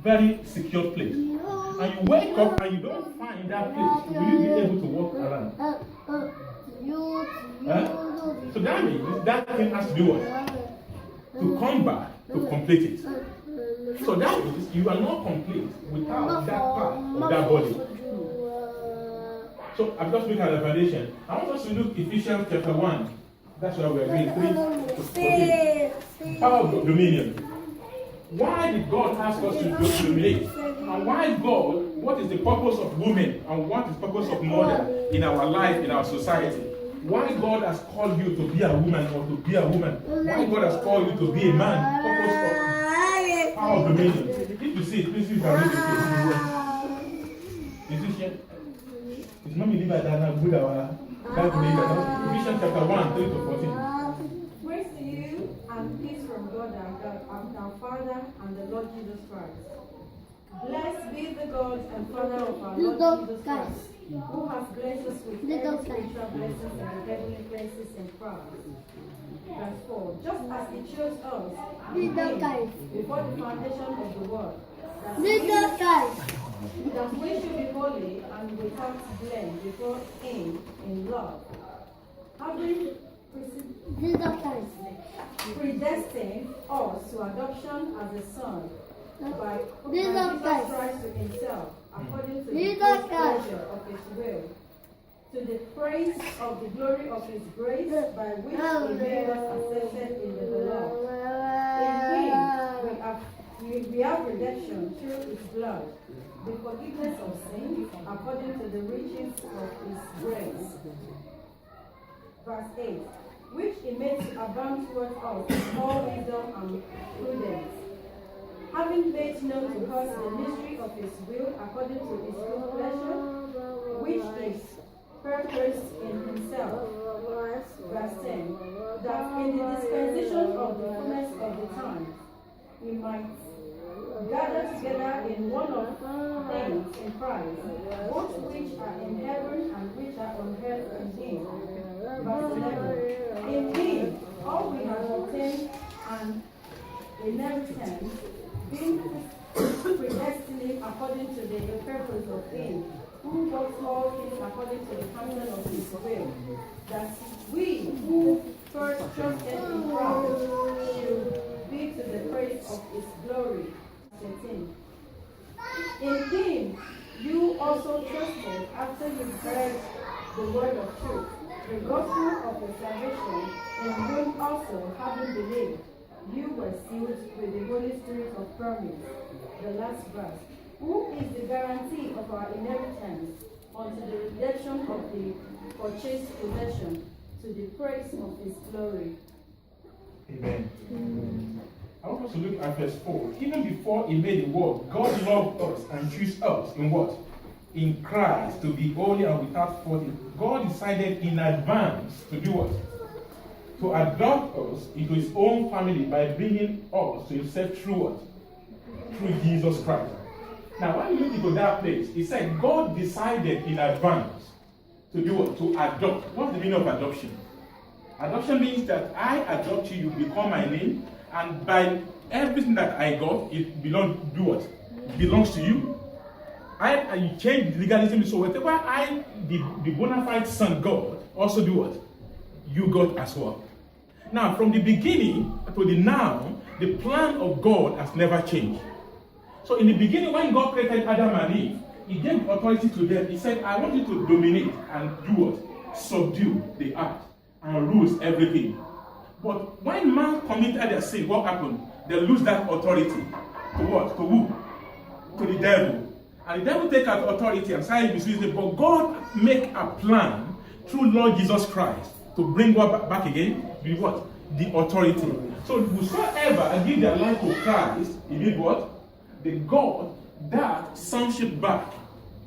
very secure place, and you wake up and you don't find that place, will you be able to walk around? So that means that thing has to do what? To come back to complete it. So that means you are not complete without that part of that body. So I'm just looking at the foundation. I want us to look Ephesians chapter 1. That's why we're reading 3 to 14. Power of dominion. Why did God ask us to dominate? And why God, what is the purpose of women and what is the purpose of mother in our life, in our society? Why God has called you to be a woman or to be a woman? Why God has called you to be a man? Purpose of power of dominion. If you see it, please you can read it. Is this here? It's not me that I'm good at Ephesians chapter 1, 3 to 14. Praise to you and peace from God our Father and the Lord Jesus Christ. Blessed be the God and Father of our Lord Jesus Christ, who has blessed us with every spiritual blessings in the heavenly places in Christ. Verse 4. Just as He chose us before the foundation of the world, that we should be holy and without blame before Him in love, having predestined us to adoption as a son by Jesus Christ to Himself, according to the good pleasure of His will, to the praise of the glory of His grace, by which He made us accepted in the beloved. In Him we have redemption through His blood, the forgiveness of sins, according to the riches of His grace. Verse 8. Which He made to abound towards us in all wisdom and prudence, having made known to us the mystery of His will according to His good pleasure, which is purposed in Himself. Verse 10. That in the dispensation of the fullness of the time, He might gather together in one of things in Christ, both which are in heaven and which are on earth in Him. Verse 11. In Him all we have obtained an inheritance, being predestined according to the purpose of Him, who works all things according to the counsel of His will, that we who first trusted in Christ should be to the praise of His glory. 13. In Him you also trusted after you heard the word of truth, the gospel of your salvation, in whom also, having believed, you were sealed with the Holy Spirit of promise. The last verse. Who is the guarantee of our inheritance unto the redemption of the purchased possession, to the praise of His glory. Amen. I want us to look at verse 4. Even before He made the world, God loved us and chose us in what? In Christ, to be holy and without fault. God decided in advance to do what? To adopt us into His own family by bringing us to Himself through what? Through Jesus Christ. Now, when you look into that place, He said God decided in advance to do what? To adopt. What's the meaning of adoption? Adoption means that I adopt you, you become my name, and by everything that I got, it belongs to do what? It belongs to you. I change legalism, so whatever I, the bona fide son God, also do what? You got as well. Now, from the beginning to the now, the plan of God has never changed. So in the beginning, when God created Adam and Eve, He gave authority to them. He said, I want you to dominate and do what? Subdue the earth and rules everything. But when man committed their sin, what happened? They lose that authority. To what? To who? To the devil. And the devil take that authority and started misusing it. But God make a plan through Lord Jesus Christ to bring what back again? The what? The authority. So whosoever give their life to Christ, He did what? They got that sonship back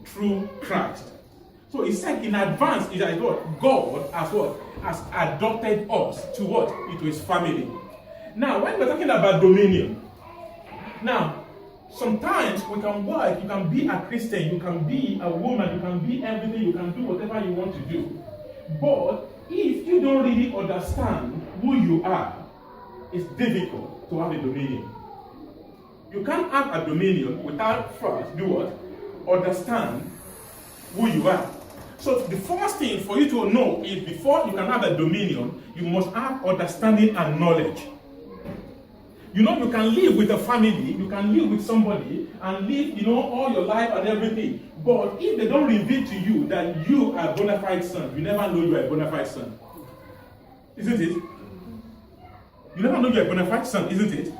through Christ. So He said in advance, is that what? God has what? Has adopted us to what? Into His family. Now, when we're talking about dominion, now, sometimes we can work, you can be a Christian, you can be a woman, you can be everything, you can do whatever you want to do. But if you don't really understand who you are, it's difficult to have a dominion. You can't have a dominion without first do what? Understand who you are. So the first thing for you to know is before you can have a dominion, you must have understanding and knowledge. You know, you can live with a family, you can live with somebody and live, you know, all your life and everything. But if they don't reveal to you that you are a bona fide son, you never know you are a bona fide son. Isn't it? You never know you are a bona fide son, isn't it?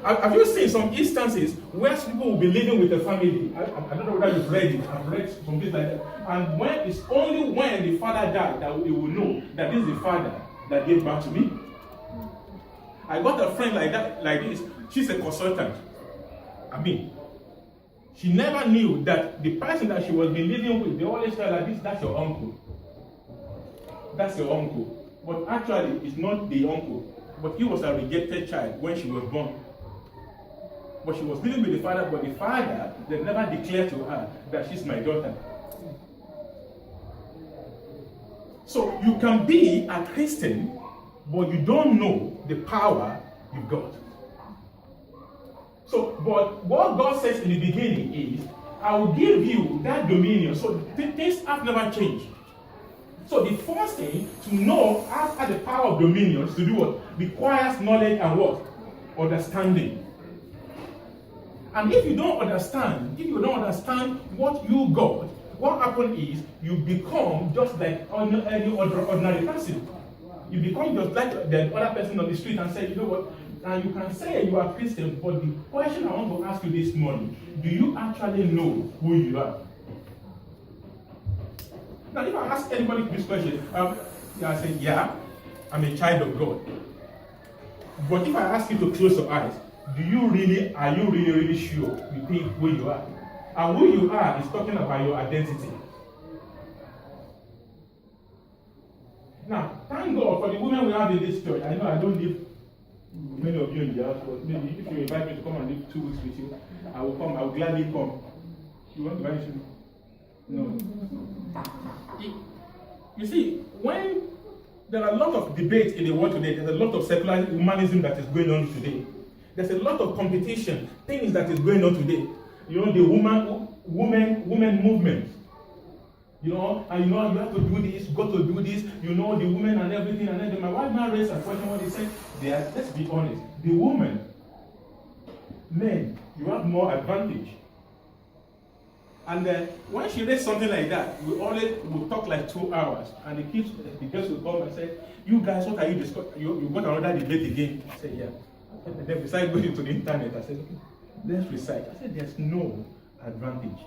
Have you seen some instances where people will be living with a family? I don't know whether you've read it. I've read some things like that. And when it's only when the father died that they will know that this is the father that gave birth to me. I got a friend like that, like this. She's a consultant. I mean, she never knew that the person that she was been living with, they always tell her this, that's your uncle. That's your uncle. But actually, it's not the uncle. But he was a rejected child when she was born. But she was living with the father, but the father, they never declared to her that she's my daughter. So you can be a Christian, but you don't know the power you've got. So, but what God says in the beginning is, I will give you that dominion. So things have never changed. So the first thing to know after the power of dominion to do what? Requires knowledge and what? Understanding. And if you don't understand what you got, what happens is you become just like any ordinary person. You become just like the other person on the street and say, you know what, and you can say you are Christian, but the question I want to ask you this morning, do you actually know who you are? Now, if I ask anybody this question, I say, yeah, I'm a child of God. But if I ask you to close your eyes, are you really sure you think who you are? And who you are is talking about your identity. Now, thank God for the women we have in this church. I know I don't live many of you in the house, but maybe if you invite me to come and live 2 weeks with you, I will come, I will gladly come. You want to invite me? No. You see, when there are a lot of debates in the world today, there's a lot of secular humanism that is going on today. There's a lot of competition, things that is going on today. You know, the women movement. You know, and you know, you have to do this, got to do this, you know, the women and everything. And then my wife now raised a question when they said, let's be honest, the woman, men, you have more advantage. And when she raised something like that, we would talk like 2 hours. And the girls would come and say, you guys, what are you discussing? You got another debate again? I said, yeah. And then besides going to the internet, I said, okay, let's recite. I said, there's no advantage.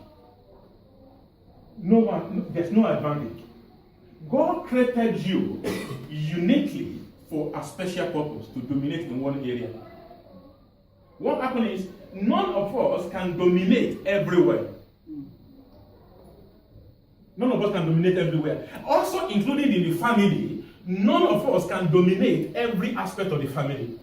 There's no advantage. God created you uniquely for a special purpose, to dominate in one area. What happened is, none of us can dominate everywhere. None of us can dominate everywhere. Also, including in the family, none of us can dominate every aspect of the family.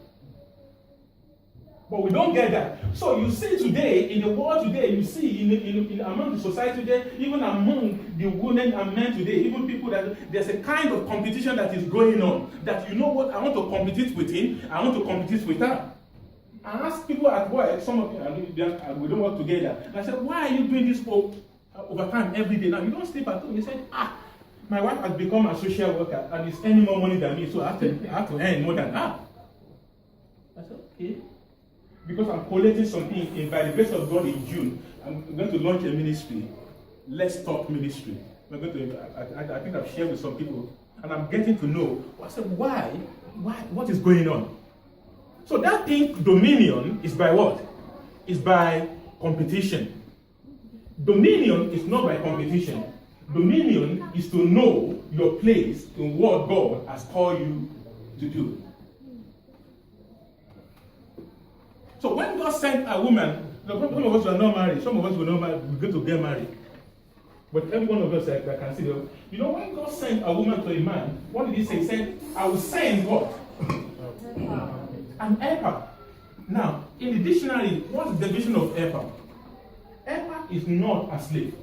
But we don't get that. So you see today, in the world today, you see in among the society today, even among the women and men today, even people that there's a kind of competition that is going on. That, you know what, I want to compete with him, I want to compete with her. I ask people at work, some of you, we don't work together. And I said, why are you doing this for overtime every day? Now, you don't sleep at home. They said, my wife has become a social worker and is earning more money than me, so I have to earn more than her. I said, okay. Because I'm collating something, by the grace of God, in June, I'm going to launch a ministry. Let's Talk Ministry. We're going to, I think I've shared with some people, and I'm getting to know. I said, why? What is going on? So that thing, dominion, is by what? It's by competition. Dominion is not by competition. Dominion is to know your place in what God has called you to do. So when God sent a woman, some of us are not married, some of us will not marry, we're going to get married. But every one of us I can see, you know, when God sent a woman to a man, what did he say? He said, I will send what? An helper. Now, in the dictionary, what's the definition of helper? Helper is not a slave.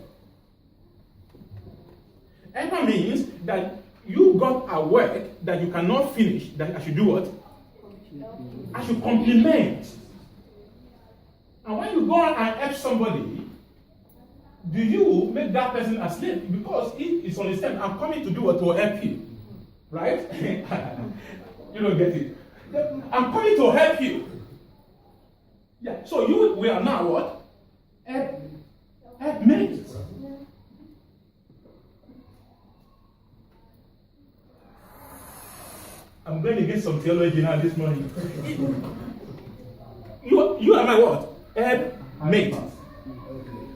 Helper means that you got a work that you cannot finish, that I should do what? I should complement. And when you go and help somebody, do you make that person a slave? Because it is on the same, I'm coming to do what to help you. Right? You don't get it. I'm coming to help you. Yeah. So we are now what? Helpmates. I'm going to get some theology now this morning. You are my what? Helpmate.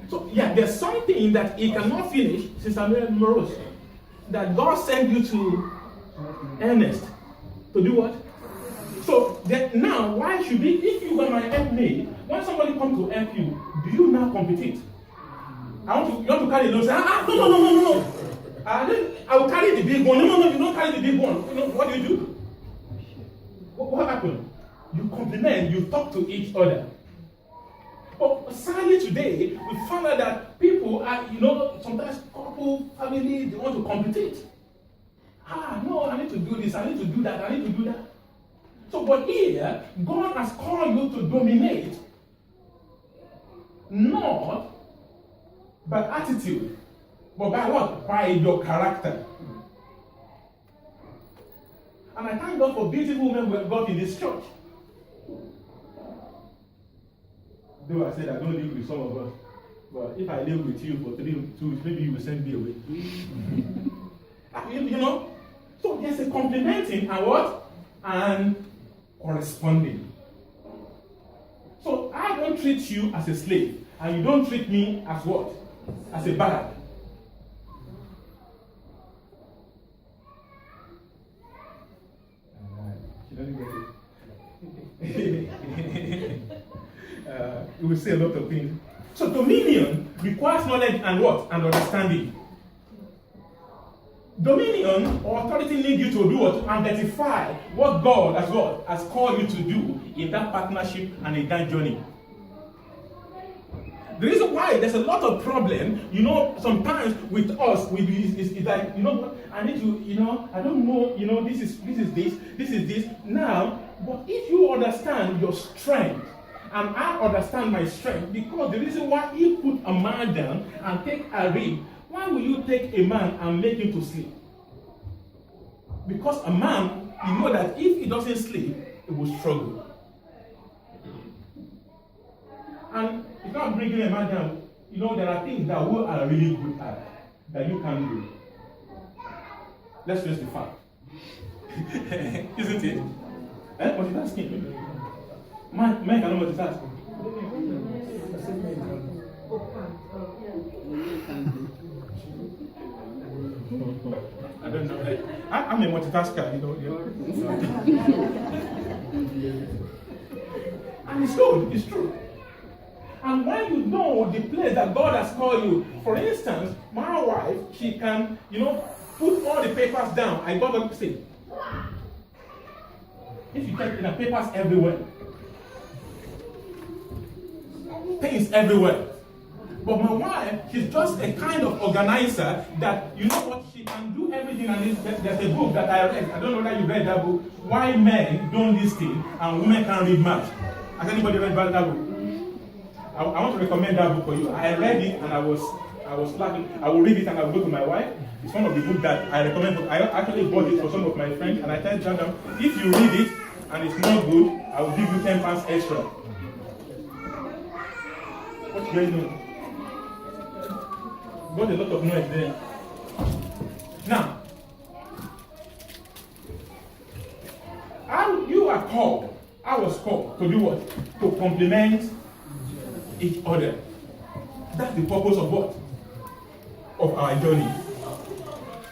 So yeah, there's something that he cannot finish, Sister Mary Morose, that God sent you to Ernest to do what? So now, why should we, if you were my helpmate, when somebody comes to help you, do you now compete? You want to carry those? No. I will carry the big one. No, you don't carry the big one. You know, what do? What happened? You compliment, you talk to each other. But sadly today, we found out that people are, sometimes couple, family, they want to compete. No, I need to do this, I need to do that, I need to do that. So, but here, God has called you to dominate, not by attitude, but by what? By your character. And I thank God for beautiful women we have got in this church. Though I said I don't live with some of us, but if I live with you for 2 weeks, maybe you will send me away. So there's a complimenting and what? And corresponding. So I don't treat you as a slave, and you don't treat me as what? As a bag. She doesn't get it. We will say a lot of things. So dominion requires knowledge and what? And understanding. Dominion or authority need you to do what? To identify what God has called you to do in that partnership and in that journey. The reason why there's a lot of problem, sometimes with us, is like, what? I need to, I don't know, this is this. Now, but if you understand your strength, and I understand my strength, because the reason why he put a man down and take a rib, why will you take a man and make him to sleep? Because a man, that if he doesn't sleep, he will struggle. And it's not bringing a man down. There are things that we are really good at that you can do. Let's face the fact. Isn't it? Multitasking. Man cannot multitask. I don't know. I'm a multitasker, And it's good, it's true. And when you know the place that God has called you, for instance, my wife, she can, put all the papers down. I got to say, if you check, papers everywhere. Things everywhere. But my wife, she's just a kind of organizer that, she can do everything. And there's a book that I read. I don't know whether you read that book, Why Men Don't Listen and Women Can't Read Much. Has anybody read about that book? I want to recommend that book for you. I read it and I was laughing. I will read it and I will go to my wife. It's one of the books that I recommend. I actually bought it for some of my friends, and I tell them, if you read it and it's not good, I will give you £10 extra. What's going on? Got a lot of noise there. Now, I was called to do what? To complement each other. That's the purpose of what? Of our journey.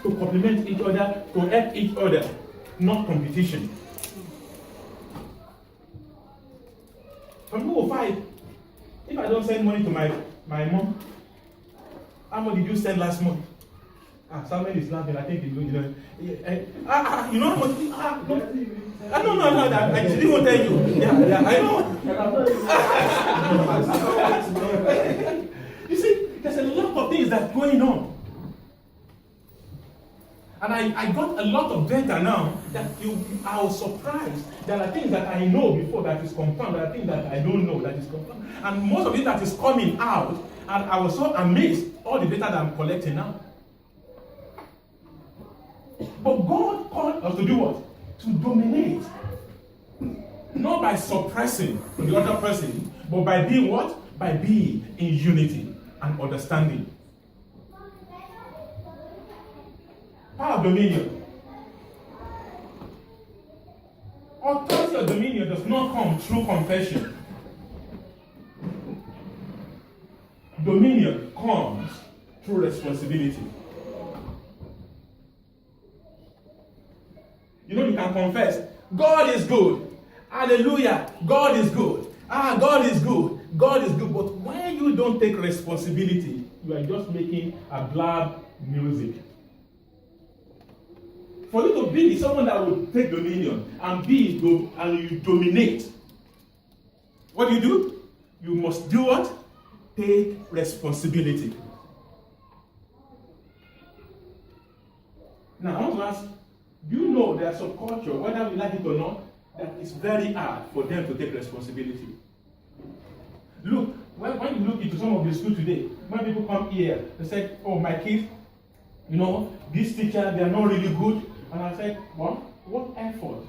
To complement each other, to help each other, not competition. From who will fight? If I don't send money to my mom, how much did you send last month? Someone is laughing. I think he's going to how much? No, I didn't want to tell you. Yeah, I know. You see, there's a lot of things that's going on. And I got a lot of data now that I was surprised. There are things that I know before that is confirmed. There are things that I don't know that is confirmed. And most of it that is coming out, and I was so amazed, all the data that I'm collecting now. But God called us to do what? To dominate. Not by suppressing the other person, but by being what? By being in unity and understanding. Power of dominion. Authority of dominion does not come through confession. Dominion comes through responsibility. You know, you can confess, God is good. Hallelujah. God is good. God is good. God is good. But when you don't take responsibility, you are just making a blab music. For you to be someone that will take dominion and you dominate, what do? You must do what? Take responsibility. Now, I want to ask, do you know there's a culture, whether we like it or not, that it's very hard for them to take responsibility? Look, when you look into some of the schools today, when people come here, they say, oh, my kids, you know, this teacher, they are not really good. And I said, well, what effort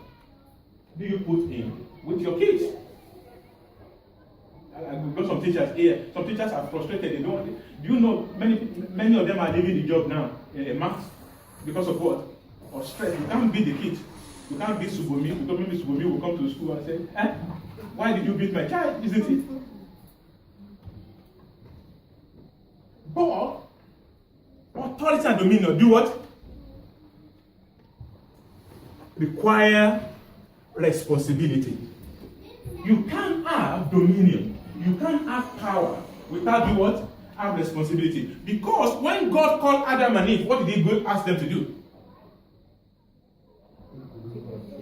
do you put in with your kids? I've got some teachers here. Some teachers are frustrated. They don't. Do you know many of them are leaving the job now, maths, because of what? Or stress. You can't beat the kids. You can't beat Subomi. Because maybe Subomi will come to school and say, why did you beat my child? Isn't it? But authority and dominion do what? Require responsibility. You can't have dominion. You can't have power without do what? Have responsibility. Because when God called Adam and Eve, what did he go ask them to do?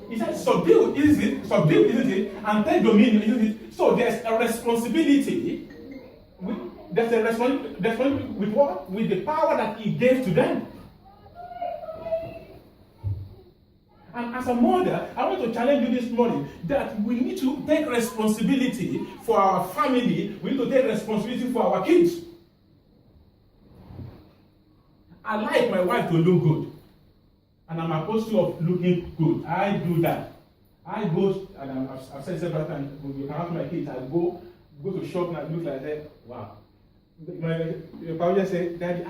He said, subdue, isn't it? And take dominion, isn't it? So there's a responsibility. There's a responsibility with what? With the power that he gave to them. And as a mother, I want to challenge you this morning that we need to take responsibility for our family. We need to take responsibility for our kids. I like my wife to look good. And I'm opposed to of looking good. I do that. I go, and I've said several times, when you can ask my kids, I go to shop and I look like that. Wow. My father just said, Daddy,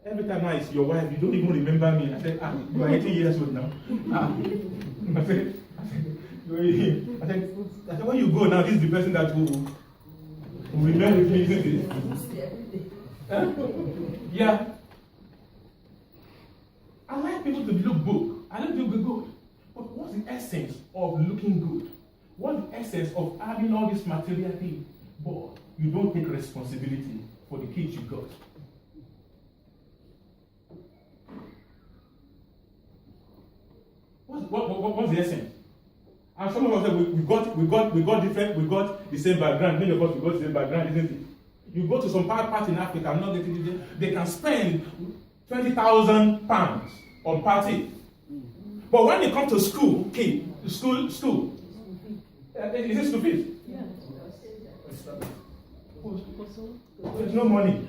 every time now it's your wife, you don't even remember me. I said, you are 80 years old now. I said, when you go now, this is the person that will remember with me, isn't it? Yeah. I like people to look good. I like people to look good. But what's the essence of looking good? What's the essence of having all this material thing? But you don't take responsibility for the kids you got. What's the essence? And some of us say we got different, we got the same background. Many of us we got the same background, isn't it? You go to some part in Africa, I'm not getting it, they can spend £20,000 on party. But when they come to school, school, is it school fees? Yeah. There's no money.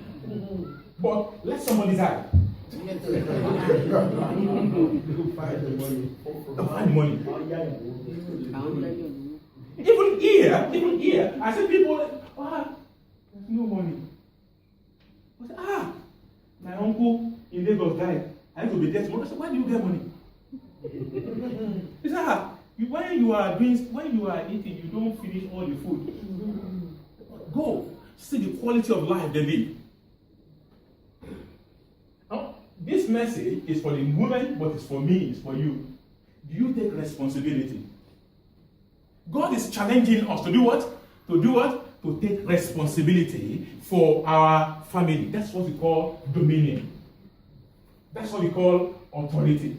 But let somebody die. Find money. Even here, I see people, there's no money. I say, my uncle in Lagos died. I need to be there tomorrow. I said, why do you get money? He said, when you are eating, you don't finish all the food. Go see the quality of life they live. Now, this message is for the women, but it's for me, it's for you. Do you take responsibility? God is challenging us to do what? To take responsibility for our family. That's what we call dominion. That's what we call authority.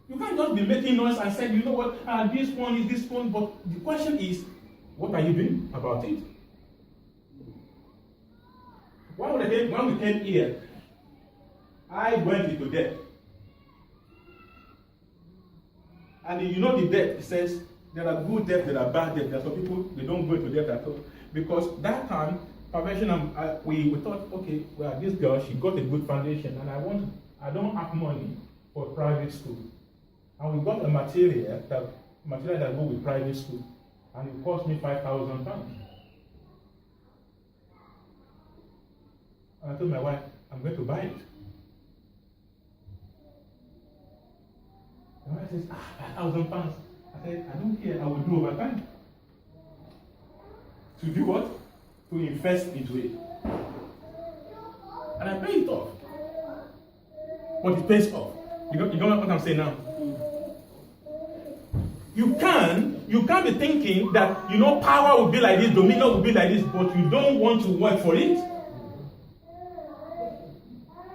You can't just be making noise and saying, you know what, this one is this one, but the question is, what are you doing about it? When we came here, I went into debt. And you know the debt, it says there are good debt, there are bad debt. There are some people, they don't go into debt at all. Because that time, perversion, we thought, okay, well, this girl, she got a good foundation, and I don't have money for private school. And we got a material that go with private school. And it cost me £5,000. And I told my wife, I'm going to buy it. My wife says, £5,000. I said, I don't care, I will do overtime. To do what? To invest into it. And I pay it off. But it pays off. You know what I'm saying now? You can't be thinking that, power will be like this, dominion will be like this, but you don't want to work for it.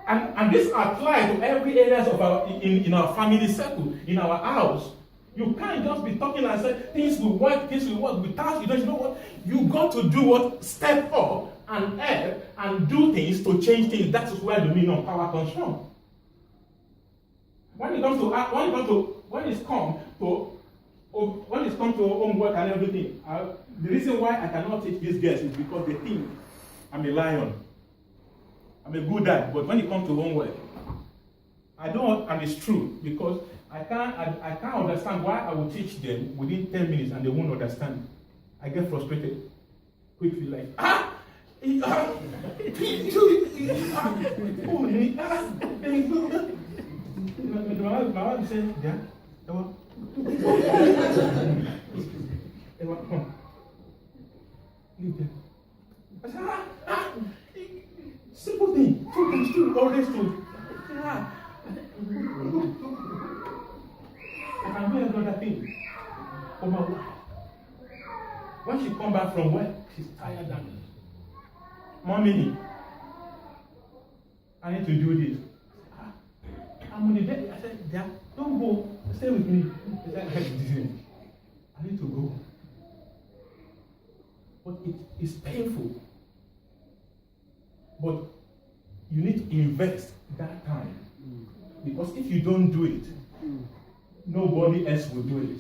And this applies to every areas of in our family circle, in our house. You can't just be talking and say things will work without you know what? You got to do what? Step up and help and do things to change things. That is where dominion power comes from. When it comes to homework and everything, the reason why I cannot teach these girls is because they think I'm a lion. I'm a good dad, but when it comes to homework, I don't, and it's true, because I can't understand why I will teach them within 10 minutes and they won't understand. I get frustrated quickly, like, my wife said, yeah, come. Leave them. I said, simple thing, 2 times 2, always 2. I can do another thing for my wife. When she come back from work, she's tired than me. Mommy, I need to do this. I'm on the bed. I said, Dad, don't go. Stay with me. She said, I need to go. But it is painful. But you need to invest that time. Because if you don't do it, nobody else will do it.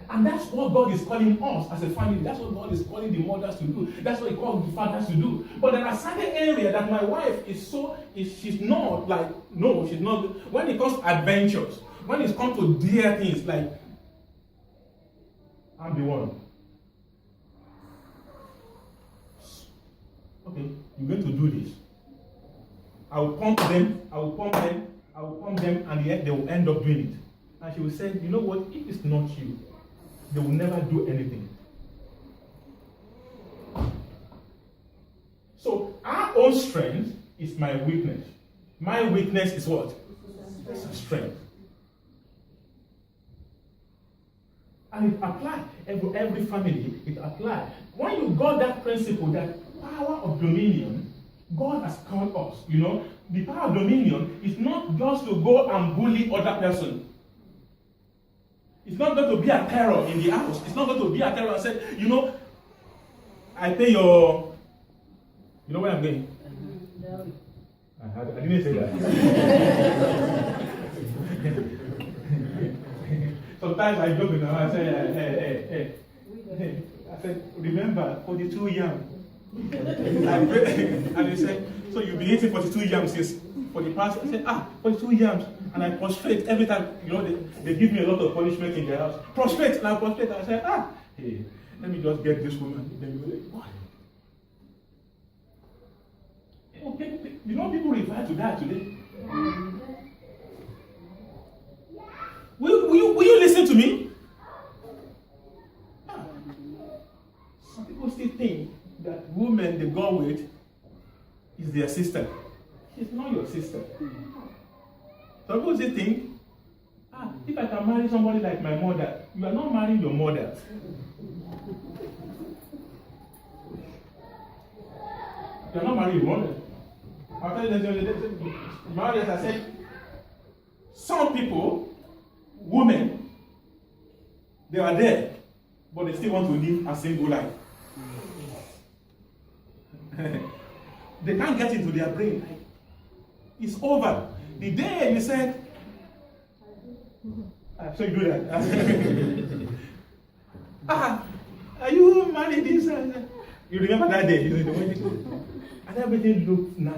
And that's what God is calling us as a family. That's what God is calling the mothers to do. That's what He calls the fathers to do. But there are certain areas that my wife she's not like, no, she's not. When it comes to adventures, when it comes to dear things, like, I'm the one. Okay, you're going to do this. I will pump them, and yet they will end up doing it. And she will say, you know what, if it's not you, they will never do anything. So our own strength is my weakness. My weakness is what? It's strength. And it applies. Every family, it applies. When you got that principle, that power of dominion, God has called us, the power of dominion is not just to go and bully other person. It's not going to be a terror in the house. It's not going to be a terror and say, I pay your, where I'm going? I didn't say that. Sometimes I joke with them, I say, hey. I said, remember, 42 yams. And they said, so you've been eating 42 yams for the past. I said, 42 yams. And I prostrate every time, they give me a lot of punishment in their house. Prostrate, and I prostrate. I said, hey, let me just get this woman. Then you go like, what? Okay, people refer to that today. Will you listen to me? Some people still think that women they go with is their sister. She's not your sister. Some people still think, if I can marry somebody like my mother, you are not marrying your mother. You are not marrying your mother. After marriage, I said, some people, women, they are there, but they still want to live a single life. they can't get into their brain. Like, it's over. The day you said, so you do that. Are you married? This? You remember that day? And everything looked nice.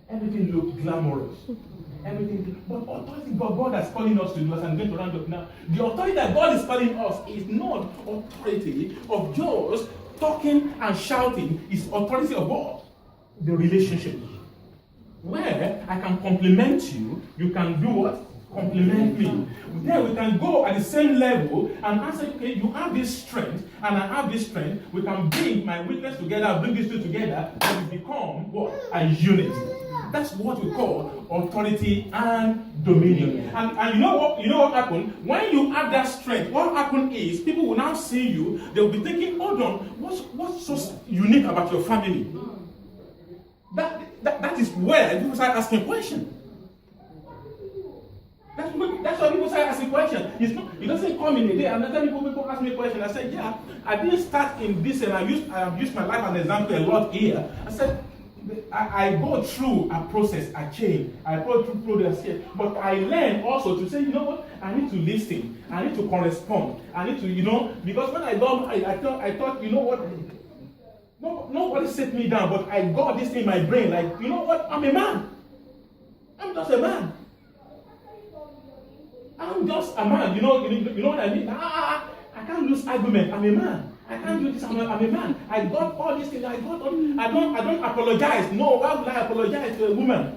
Everything looked glamorous. Everything, but authority God is calling us to do, as I'm going to round up now. The authority that God is calling us is not authority of just talking and shouting. It's authority of what? The relationship. Where I can compliment you, you can do what? Compliment me. Then we can go at the same level and answer, okay, you have this strength and I have this strength. We can bring my weakness together, bring these two together, and we become what? A unit. That's what we call authority and dominion. And you know what happened? When you have that strength, what happened is people will now see you, they'll be thinking, hold on, what's so unique about your family? That is where people start asking questions. That's why people start asking questions. It doesn't come in a day. And then people ask me a question. I said, yeah, I didn't start in this, and I have used my life as an example a lot here. I said, I go through a process, a change. I go through this here. But I learn also to say, you know what? I need to listen. I need to correspond. I need to, because when I got married, I thought, you know what? Nobody set me down, but I got this in my brain. Like, you know what? I'm a man. I'm just a man. I'm just a man. You know what I mean? I can't lose argument. I'm a man. I can't do this. I'm a man. I got all these things. I don't apologize. No, why would I apologize to a woman?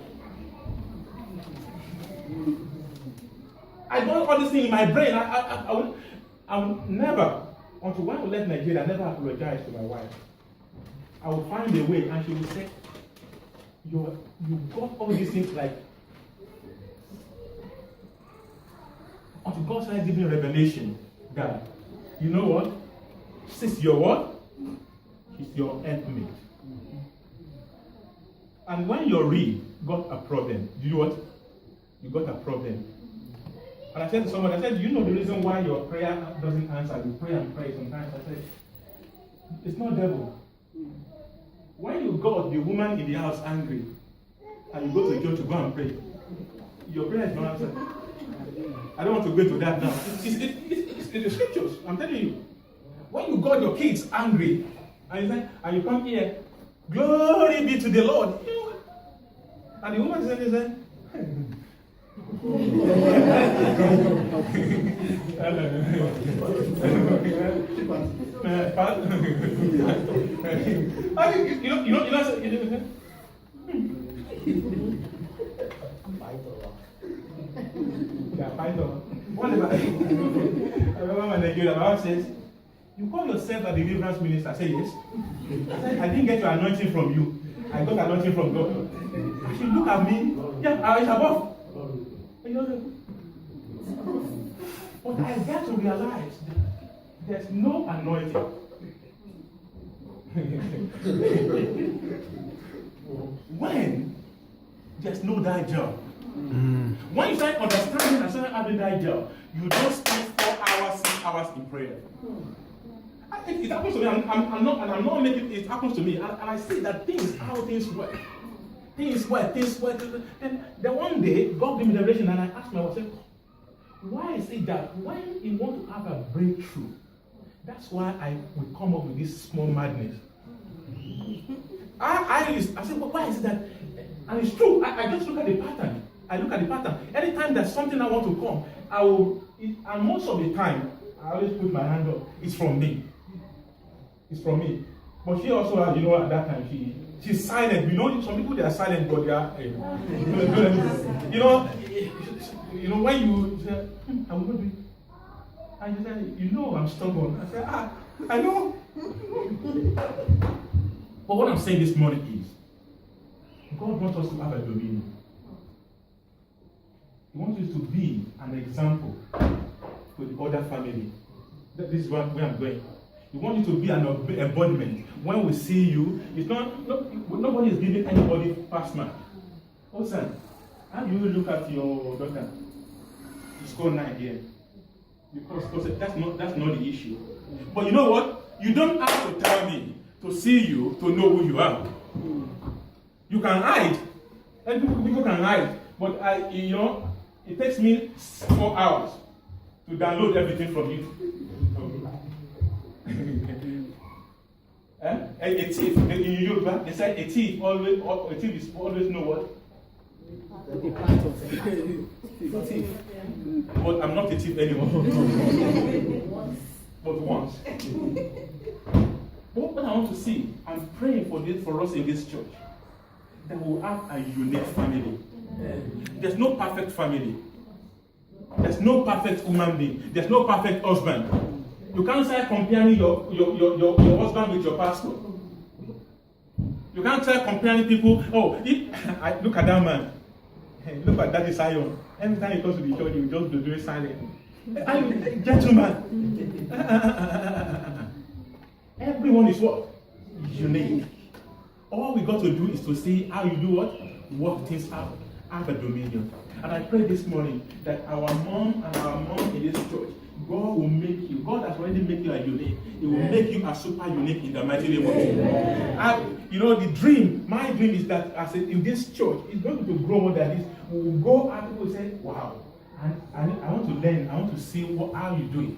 I got all these things in my brain. I will never, until when we left Nigeria, I never apologize to my wife. I will find a way, and she will say, you got all these things like, until God started giving revelation that, you know what? She's your what? She's your helpmate. And when your reed got a problem, you know what? You got a problem. And I said to somebody, you know the reason why your prayer doesn't answer? You pray and pray sometimes. I said, it's not devil. When you got the woman in the house angry, and you go to church to go and pray, your prayer is not answered. I don't want to go into that now. It's the scriptures. I'm telling you. When you got your kids angry, and you come here, glory be to the Lord. You know, and the woman said, I remember when Nigeria, my wife says, you call yourself a deliverance minister? I say yes. I said, I didn't get your anointing from you. I got anointing from God. And she looked at me, yeah, I was above. But I got to realize that there's no anointing. When there's no that job. When you start understanding and start having that job, you don't spend 4 hours, 6 hours in prayer. It happens to me, I'm not making it happens to me, and I see that how things work. Things work. And then one day, God gave me the revelation, and I asked myself, why is it that when you want to have a breakthrough, that's why I will come up with this small madness? I said, well, why is it that? And it's true, I just look at the pattern. Anytime there's something I want to come, and most of the time, I always put my hand up. It's from me. But she also, at that time, she's silent. Some people, they are silent, but they are, when you say, I'm going to do it, and you say, I'm stubborn. I say, I know. But what I'm saying this morning is, God wants us to have a dominion. He wants us to be an example to the other family. This is where I'm going. He wants you to be an embodiment. When we see you, it's nobody is giving anybody pass mark. Oh, son, how do you look at your daughter? You score 9 here. Because that's not the issue. But you know what? You don't have to tell me to see you to know who you are. You can hide. And people can hide. But it takes me 4 hours to download everything from you. A thief in Yoruba, they say a thief is always know what? A thief. But I'm not a thief anymore. But once. But what I want to see, I'm praying for us in this church, that we'll have a unique family. There's no perfect family. There's no perfect human being. There's no perfect husband. You can't start comparing your husband with your pastor. You can't start comparing people. Look at that man. Hey, look at Daddy Zion. Every time he comes to the church, he will just be very silent. Gentleman. Everyone is what? Unique. All we got to do is to see how you do what? Work things out. Have a dominion. And I pray this morning that our mom in this church, God will make you. God has already made you a unique. He will make you a super unique in the mighty name of Jesus. The dream, my dream is that in this church, it's going to grow more than this. We will go out, people will say, wow, and I want to learn, I want to see how you do it.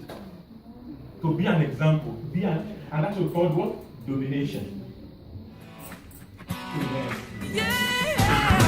To be an example. And that's called what? Domination. Amen. Yeah.